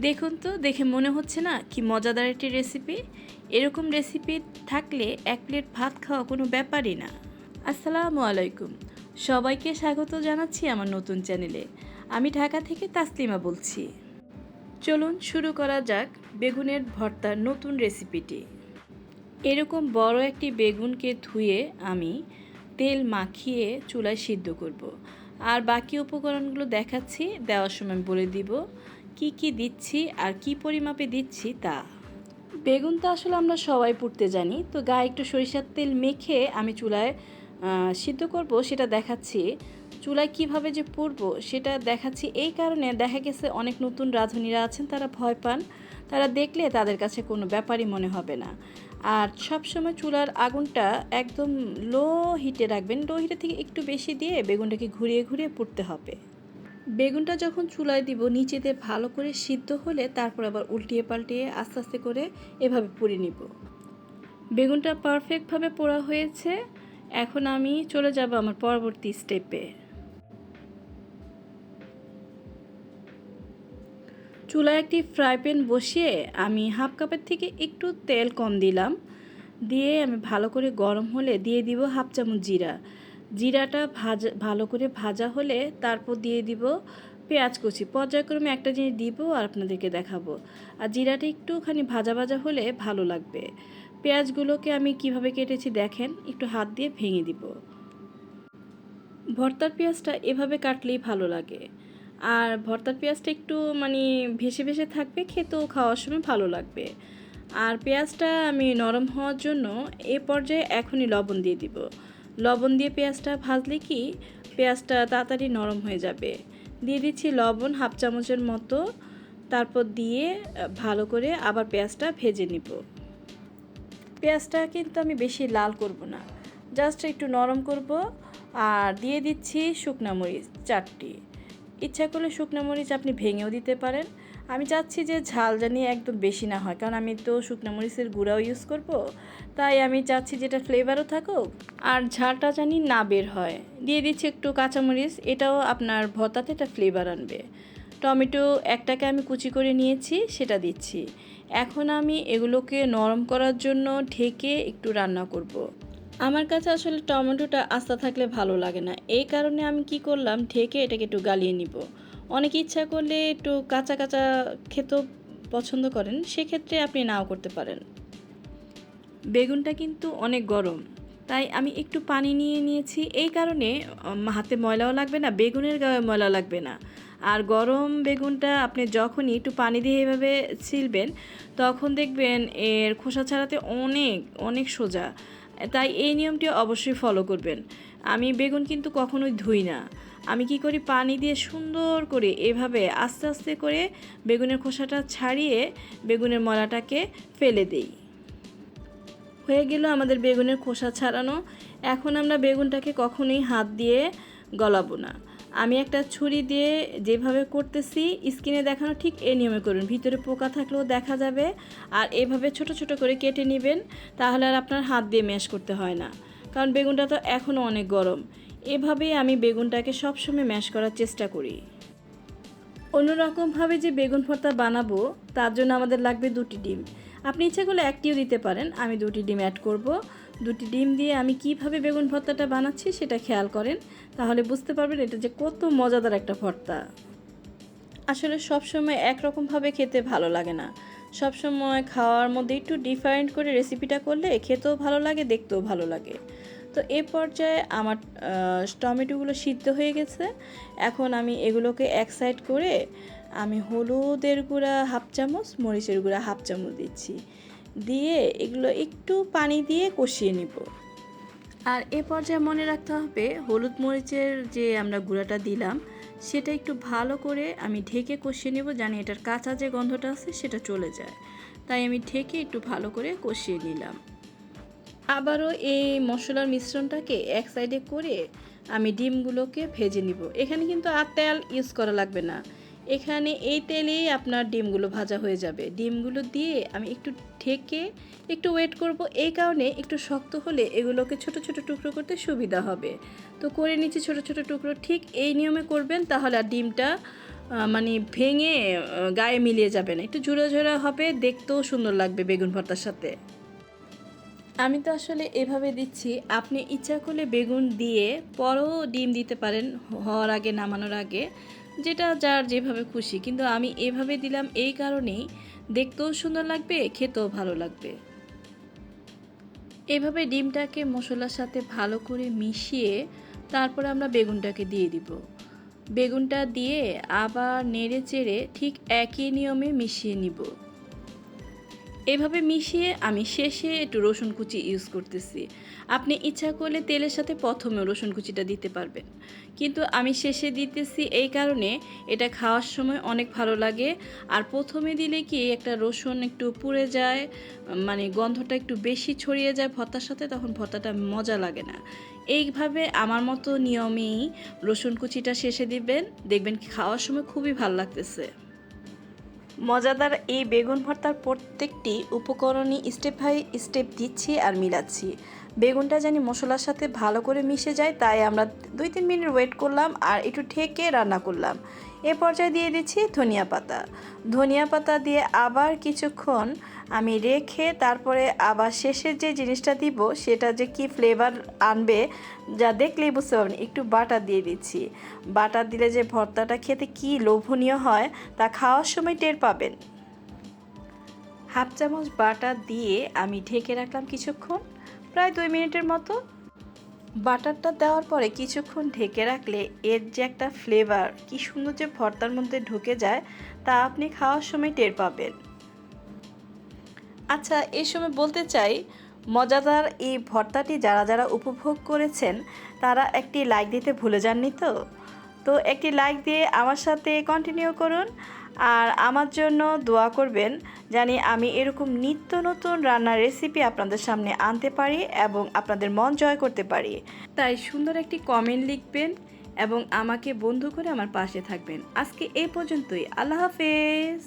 দেখুন তো, দেখে মনে হচ্ছে না কি মজাদার একটি রেসিপি। এরকম রেসিপি থাকলে এক প্লেট ভাত খাওয়া কোনো ব্যাপারই না। আসসালামু আলাইকুম, সবাইকে স্বাগত জানাচ্ছি আমার নতুন চ্যানেলে। আমি ঢাকা থেকে তাসলিমা বলছি। চলুন শুরু করা যাক বেগুনের ভর্তার নতুন রেসিপিটি। এরকম বড় একটি বেগুনকে ধুয়ে আমি তেল মাখিয়ে চুলায় সিদ্ধ করব। আর বাকি উপকরণগুলো দেখাচ্ছি, দেওয়ার সময় বলে দিব কি কি দিচ্ছি আর কি পরিমাপে দিচ্ছি তা। বেগুন তো আসলে আমরা সবাই পুড়তে জানি, তো গায়ে একটু সরিষার তেল মেখে আমি চুলায় সিদ্ধ করব সেটা দেখাচ্ছি। চুলায় কিভাবে যে পুড়ব সেটা দেখাচ্ছি, এই কারণে দেখা গেছে অনেক নতুন রাঁধুনিরা আছেন, তারা ভয় পান, তারা দেখলে তাদের কাছে কোনো ব্যাপারই মনে হবে না। আর সবসময় চুলার আগুনটা একদম লো হিটে রাখবেন, লো হিটে থেকে একটু বেশি দিয়ে বেগুনটাকে ঘুরিয়ে ঘুরিয়ে পুড়তে হবে। বেগুনটা যখন চুলায় দিব নিচেতে ভালো করে সিদ্ধ হলে তারপর আবার উল্টিয়ে পাল্টিয়ে আস্তে আস্তে করে এভাবে পুড়ে নিব। বেগুনটা পারফেক্টভাবে পোড়া হয়েছে। এখন আমি চলে যাব আমার পরবর্তী স্টেপে। চুলায় একটি ফ্রাই প্যান বসিয়ে আমি হাফ কাপের থেকে একটু তেল কম দিলাম, দিয়ে আমি ভালো করে গরম হলে দিয়ে দিব হাফ চামচ জিরা। জিরাটা ভালো করে ভাজা হলে তারপর দিয়ে দিব পেঁয়াজ কুচি। পর্যায়ক্রমে একটা জিনিস দিব আর আপনাদেরকে দেখাবো। আর জিরাটা একটুখানি ভাজা ভাজা হলে ভালো লাগবে। পেঁয়াজগুলোকে আমি কিভাবে কেটেছি দেখেন, একটু হাত দিয়ে ভেঙে দিব। ভর্তার পেঁয়াজটা এভাবে কাটলেই ভালো লাগে। আর ভর্তার পেঁয়াজটা একটু ভেসে ভেসে থাকবে, খেতেও খাওয়ার সময় ভালো লাগবে। আর পেঁয়াজটা আমি নরম হওয়ার জন্য এ পর্যায়ে এখনই লবণ দিয়ে দিব। লবণ দিয়ে পেঁয়াজটা ভাজলে কি পেঁয়াজটা তাড়াতাড়ি নরম হয়ে যাবে। দিয়ে দিচ্ছি লবণ হাফ চামচের মতো, তারপর দিয়ে ভালো করে আবার পেঁয়াজটা ভেজে নিব। পেঁয়াজটা কিন্তু আমি বেশি লাল করব না, জাস্ট একটু নরম করব। আর দিয়ে দিচ্ছি শুকনা মরিচ 4টি। ইচ্ছা করলে শুকনো মরিচ আপনি ভেঙেও দিতে পারেন। আমি চাচ্ছি যে ঝাল জানি একদম বেশি না হয়, কারণ আমি তো শুকনো মরিচের গুঁড়াও ইউজ করব, তাই আমি চাচ্ছি যেটা ফ্লেভারও থাকুক আর ঝালটা জানি না বের হয়। দিয়ে দিচ্ছি একটু কাঁচামরিচ, এটাও আপনার ভর্তাতে একটা ফ্লেভার আনবে। টমেটো একটাকে আমি কুচি করে নিয়েছি, সেটা দিচ্ছি। এখন আমি এগুলোকে নরম করার জন্য ঢেকে একটু রান্না করব। আমার কাছে আসলে টমেটোটা আস্তা থাকলে ভালো লাগে না, এই কারণে আমি কি করলাম, ঢেকে এটাকে একটু গালিয়ে নিব। অনেকে ইচ্ছা করলে একটু কাঁচা কাঁচা খেতেও পছন্দ করেন, সেক্ষেত্রে আপনি নাও করতে পারেন। বেগুনটা কিন্তু অনেক গরম, তাই আমি একটু পানি নিয়ে নিয়েছি। এই কারণে হাতে ময়লাও লাগবে না, বেগুনের গায়ে ময়লা লাগবে না। আর গরম বেগুনটা আপনি যখনই একটু পানি দিয়ে এভাবে ছিলবেন, তখন দেখবেন এর খোসা ছাড়াতে অনেক অনেক সোজা। তাই এই নিয়মটি অবশ্যই ফলো করবেন। আমি বেগুন কিন্তু কখনোই ধুই না, আমি কি করি পানি দিয়ে সুন্দর করে এভাবে আস্তে আস্তে করে বেগুনের খোসাটা ছাড়িয়ে বেগুনের ময়লাটাকে ফেলে দিই। হয়ে গেল আমাদের বেগুনের খোসা ছাড়ানো। এখন আমরা বেগুনটাকে কখনোই হাত দিয়ে গলাবো না। আমি একটা ছুরি দিয়ে যেভাবে করতেছি স্ক্রিনে দেখানো ঠিক এই নিয়মে করুন, ভিতরে পোকা থাকলেও দেখা যাবে। আর এভাবে ছোট ছোট করে কেটে নেবেন, তাহলে আর আপনার হাত দিয়ে ম্যাশ করতে হয় না, কারণ বেগুনটা তো এখনও অনেক গরম। এভাবেই আমি বেগুনটাকে সবসময় ম্যাশ করার চেষ্টা করি। অন্যরকমভাবে যে বেগুন ভর্তা বানাবো তার জন্য আমাদের লাগবে 2টি ডিম। আপনি ইচ্ছা করলে একটিও দিতে পারেন, আমি 2টি ডিম অ্যাড করব। 2টি ডিম দিয়ে আমি কিভাবে বেগুন ভর্তাটা বানাচ্ছি সেটা খেয়াল করেন, তাহলে বুঝতে পারবেন এটা যে কত মজাদার একটা ভর্তা। আসলে সবসময় একরকমভাবে খেতে ভালো লাগে না, সবসময় খাওয়ার মধ্যে একটু ডিফারেন্ট করে রেসিপিটা করলে খেতেও ভালো লাগে, দেখতেও ভালো লাগে। তো এ পর্যায়ে আমার টমেটোগুলো সিদ্ধ হয়ে গেছে। এখন আমি এগুলোকে এক সাইড করে আমি হলুদের গুঁড়া হাফ চামচ, মরিচের গুঁড়া হাফ চামচ দিচ্ছি, দিয়ে এগুলো একটু পানি দিয়ে কষিয়ে নিব। আর এ পর্যায়ে মনে রাখতে হবে হলুদ মরিচের যে আমরা গুঁড়াটা দিলাম সেটা একটু ভালো করে আমি ঢেকে কষিয়ে নেব, জানি এটার কাঁচা যে গন্ধটা আছে সেটা চলে যায়। তাই আমি ঢেকে একটু ভালো করে কষিয়ে নিলাম। আবারও এই মশলার মিশ্রণটাকে এক সাইডে করে আমি ডিমগুলোকে ভেজে নিব। এখানে কিন্তু আর তেল ইউজ করা লাগবে না, এখানে এই তেলেই আপনার ডিমগুলো ভাজা হয়ে যাবে। ডিমগুলো দিয়ে আমি একটু ঢেকে একটু ওয়েট করব, এই কারণে একটু শক্ত হলে এগুলোকে ছোট ছোট টুকরো করতে সুবিধা হবে। তো করে নিচ্ছি ছোট ছোট টুকরো, ঠিক এই নিয়মে করবেন, তাহলে আর ডিমটা মানে ভেঙে গায়ে মিলিয়ে যাবে না, একটু ঝুরা ঝুরা হবে, দেখতেও সুন্দর লাগবে বেগুন ভর্তার সাথে। আমি তো আসলে এভাবে দিচ্ছি, আপনি ইচ্ছা করলে বেগুন দিয়ে পরেও ডিম দিতে পারেন হওয়ার আগে, নামানোর আগে, যেটা যার যেভাবে খুশি। কিন্তু আমি এভাবে দিলাম এই কারণেই, দেখতেও সুন্দর লাগবে, খেতেও ভালো লাগবে। এভাবে ডিমটাকে মশলার সাথে ভালো করে মিশিয়ে তারপরে আমরা বেগুনটাকে দিয়ে দিব। বেগুনটা দিয়ে আবার নেড়ে চেড়ে ঠিক একই নিয়মে মিশিয়ে নিব। এভাবে মিশিয়ে আমি শেষে একটু রসুন কুচি ইউজ করতেছি। আপনি ইচ্ছা করলে তেলের সাথে প্রথমেও রসুন কুচিটা দিতে পারবেন, কিন্তু আমি শেষে দিতেছি এই কারণে এটা খাওয়ার সময় অনেক ভালো লাগে। আর প্রথমে দিলে কি একটা রসুন একটু পুড়ে যায়, মানে গন্ধটা একটু বেশি ছড়িয়ে যায় ভর্তার সাথে, তখন ভর্তাটা মজা লাগে না। এইভাবে আমার মতো নিয়মেই রসুন কুচিটা শেষে দিবেন, দেখবেন খাওয়ার সময় খুবই ভালো লাগতেছে। মজাদার এই বেগুন ভর্তার প্রত্যেকটি উপকরণই স্টেপ বাই স্টেপ দিচ্ছি আর মিলাচ্ছি। বেগুনটা জানি মশলার সাথে ভালো করে মিশে যায়, তাই আমরা 2-3 মিনিট ওয়েট করলাম আর একটু ঢেকে রান্না করলাম। এ পর্যায়ে দিয়ে দিচ্ছি ধনিয়া পাতা। ধনিয়া পাতা দিয়ে আবার কিছুক্ষণ আমি রেখে তারপরে আবার শেষের যে জিনিসটা দিব সেটা যে কি ফ্লেভার আনবে যা দেখলেই বুঝতে পারবেন, একটু বাটার দিয়ে দিচ্ছি। বাটার দিলে যে ভর্তাটা খেতে কি লোভনীয় হয় তা খাওয়ার সময় টের পাবেন। হাফ চামচ বাটার দিয়ে আমি ঢেকে রাখলাম কিছুক্ষণ, প্রায় 2 মিনিটের মতো। বাটারটা দেওয়ার পরে কিছুক্ষণ ঢেকে রাখলে এর যে একটা ফ্লেভার কি সুন্দর যে ভর্তার মধ্যে ঢুকে যায় তা আপনি খাওয়ার সময় টের পাবেন। আচ্ছা, এই সময় বলতে চাই, মজাদার এই ভর্তাটি যারা যারা উপভোগ করেছেন তারা একটি লাইক দিতে ভুলে যাননি তো? তো একটি লাইক দিয়ে আমার সাথে কন্টিনিউ করুন আর আমার জন্য দোয়া করবেন, জানি আমি এরকম নিত্য নতুন রান্নার রেসিপি আপনাদের সামনে আনতে পারি এবং আপনাদের মন জয় করতে পারি। তাই সুন্দর একটি কমেন্ট লিখবেন এবং আমাকে বন্ধু করে আমার পাশে থাকবেন। আজকে এই পর্যন্তই। আল্লাহ হাফেজ।